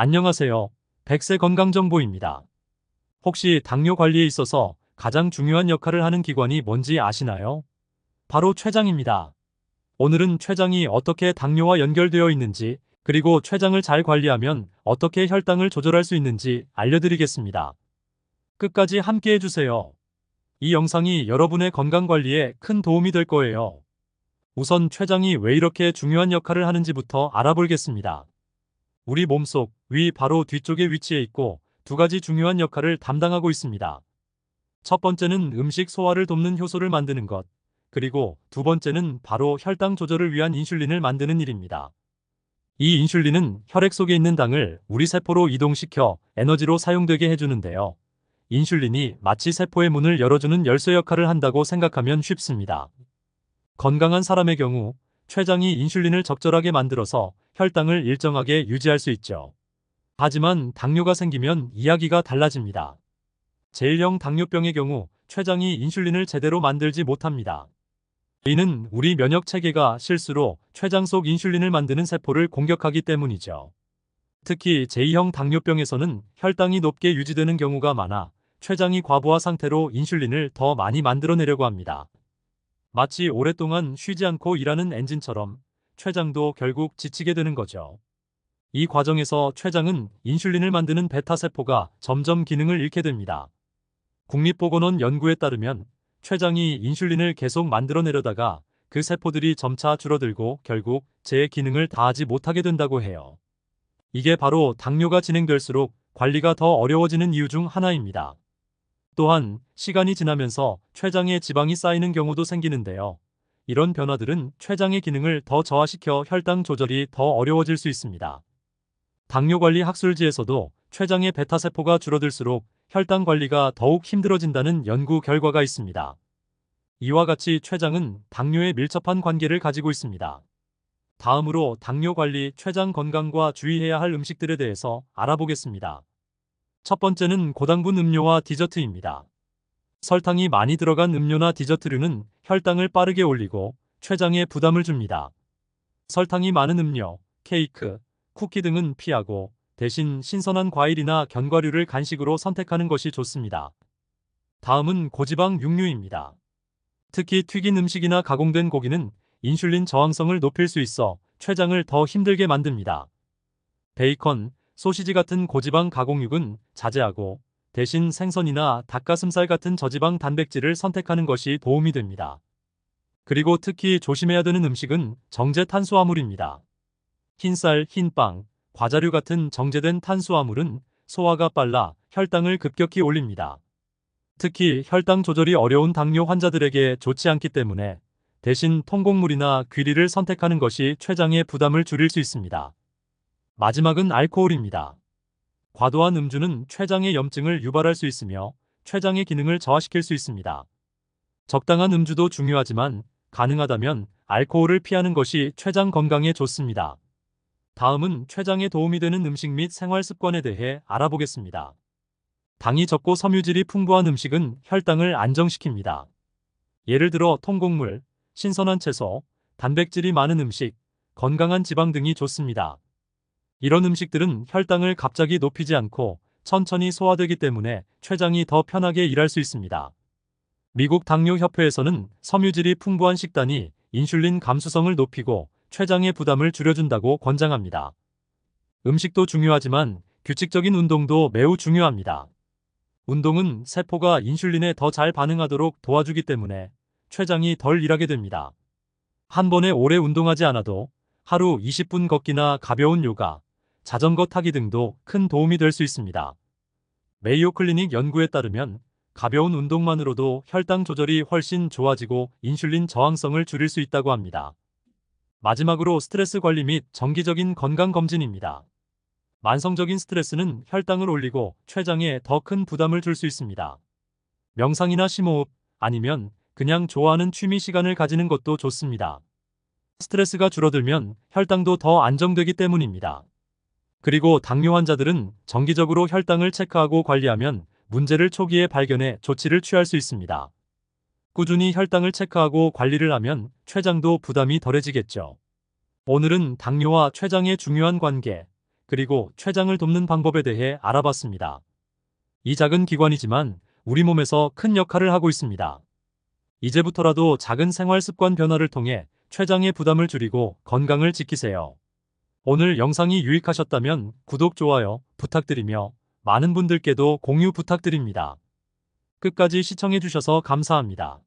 안녕하세요. 백세 건강정보입니다. 혹시 당뇨 관리에 있어서 가장 중요한 역할을 하는 기관이 뭔지 아시나요? 바로 췌장입니다. 오늘은 췌장이 어떻게 당뇨와 연결되어 있는지, 그리고 췌장을 잘 관리하면 어떻게 혈당을 조절할 수 있는지 알려드리겠습니다. 끝까지 함께 해주세요. 이 영상이 여러분의 건강 관리에 큰 도움이 될 거예요. 우선 췌장이 왜 이렇게 중요한 역할을 하는지부터 알아보겠습니다. 우리 몸속 위 바로 뒤쪽에 위치해 있고 두 가지 중요한 역할을 담당하고 있습니다. 첫 번째는 음식 소화를 돕는 효소를 만드는 것, 그리고 두 번째는 바로 혈당 조절을 위한 인슐린을 만드는 일입니다. 이 인슐린은 혈액 속에 있는 당을 우리 세포로 이동시켜 에너지로 사용되게 해주는데요. 인슐린이 마치 세포의 문을 열어주는 열쇠 역할을 한다고 생각하면 쉽습니다. 건강한 사람의 경우 췌장이 인슐린을 적절하게 만들어서 혈당을 일정하게 유지할 수 있죠. 하지만 당뇨가 생기면 이야기가 달라집니다. 제1형 당뇨병의 경우 췌장이 인슐린을 제대로 만들지 못합니다. 이는 우리 면역 체계가 실수로 췌장 속 인슐린을 만드는 세포를 공격하기 때문이죠. 특히 제2형 당뇨병에서는 혈당이 높게 유지되는 경우가 많아 췌장이 과부하 상태로 인슐린을 더 많이 만들어내려고 합니다. 마치 오랫동안 쉬지 않고 일하는 엔진처럼 췌장도 결국 지치게 되는 거죠. 이 과정에서 췌장은 인슐린을 만드는 베타세포가 점점 기능을 잃게 됩니다. 국립보건원 연구에 따르면 췌장이 인슐린을 계속 만들어내려다가 그 세포들이 점차 줄어들고 결국 제 기능을 다하지 못하게 된다고 해요. 이게 바로 당뇨가 진행될수록 관리가 더 어려워지는 이유 중 하나입니다. 또한 시간이 지나면서 췌장에 지방이 쌓이는 경우도 생기는데요. 이런 변화들은 췌장의 기능을 더 저하시켜 혈당 조절이 더 어려워질 수 있습니다. 당뇨관리 학술지에서도 췌장의 베타세포가 줄어들수록 혈당 관리가 더욱 힘들어진다는 연구 결과가 있습니다. 이와 같이 췌장은 당뇨에 밀접한 관계를 가지고 있습니다. 다음으로 당뇨 관리, 췌장 건강과 주의해야 할 음식들에 대해서 알아보겠습니다. 첫 번째는 고당분 음료와 디저트입니다. 설탕이 많이 들어간 음료나 디저트류는 혈당을 빠르게 올리고 췌장에 부담을 줍니다. 설탕이 많은 음료, 케이크, 쿠키 등은 피하고 대신 신선한 과일이나 견과류를 간식으로 선택하는 것이 좋습니다. 다음은 고지방 육류입니다. 특히 튀긴 음식이나 가공된 고기는 인슐린 저항성을 높일 수 있어 췌장을 더 힘들게 만듭니다. 베이컨, 소시지 같은 고지방 가공육은 자제하고 대신 생선이나 닭가슴살 같은 저지방 단백질을 선택하는 것이 도움이 됩니다. 그리고 특히 조심해야 되는 음식은 정제 탄수화물입니다. 흰쌀, 흰빵, 과자류 같은 정제된 탄수화물은 소화가 빨라 혈당을 급격히 올립니다. 특히 혈당 조절이 어려운 당뇨 환자들에게 좋지 않기 때문에 대신 통곡물이나 귀리를 선택하는 것이 췌장의 부담을 줄일 수 있습니다. 마지막은 알코올입니다. 과도한 음주는 췌장의 염증을 유발할 수 있으며 췌장의 기능을 저하시킬 수 있습니다. 적당한 음주도 중요하지만 가능하다면 알코올을 피하는 것이 췌장 건강에 좋습니다. 다음은 췌장에 도움이 되는 음식 및 생활 습관에 대해 알아보겠습니다. 당이 적고 섬유질이 풍부한 음식은 혈당을 안정시킵니다. 예를 들어 통곡물, 신선한 채소, 단백질이 많은 음식, 건강한 지방 등이 좋습니다. 이런 음식들은 혈당을 갑자기 높이지 않고 천천히 소화되기 때문에 췌장이 더 편하게 일할 수 있습니다. 미국 당뇨협회에서는 섬유질이 풍부한 식단이 인슐린 감수성을 높이고 췌장의 부담을 줄여준다고 권장합니다. 음식도 중요하지만 규칙적인 운동도 매우 중요합니다. 운동은 세포가 인슐린에 더 잘 반응하도록 도와주기 때문에 췌장이 덜 일하게 됩니다. 한 번에 오래 운동하지 않아도 하루 20분 걷기나 가벼운 요가, 자전거 타기 등도 큰 도움이 될 수 있습니다. 메이오 클리닉 연구에 따르면 가벼운 운동만으로도 혈당 조절이 훨씬 좋아지고 인슐린 저항성을 줄일 수 있다고 합니다. 마지막으로 스트레스 관리 및 정기적인 건강 검진입니다. 만성적인 스트레스는 혈당을 올리고 췌장에 더 큰 부담을 줄 수 있습니다. 명상이나 심호흡, 아니면 그냥 좋아하는 취미 시간을 가지는 것도 좋습니다. 스트레스가 줄어들면 혈당도 더 안정되기 때문입니다. 그리고 당뇨 환자들은 정기적으로 혈당을 체크하고 관리하면 문제를 초기에 발견해 조치를 취할 수 있습니다. 꾸준히 혈당을 체크하고 관리를 하면 췌장도 부담이 덜해지겠죠. 오늘은 당뇨와 췌장의 중요한 관계, 그리고 췌장을 돕는 방법에 대해 알아봤습니다. 이 작은 기관이지만 우리 몸에서 큰 역할을 하고 있습니다. 이제부터라도 작은 생활 습관 변화를 통해 췌장의 부담을 줄이고 건강을 지키세요. 오늘 영상이 유익하셨다면 구독, 좋아요 부탁드리며 많은 분들께도 공유 부탁드립니다. 끝까지 시청해주셔서 감사합니다.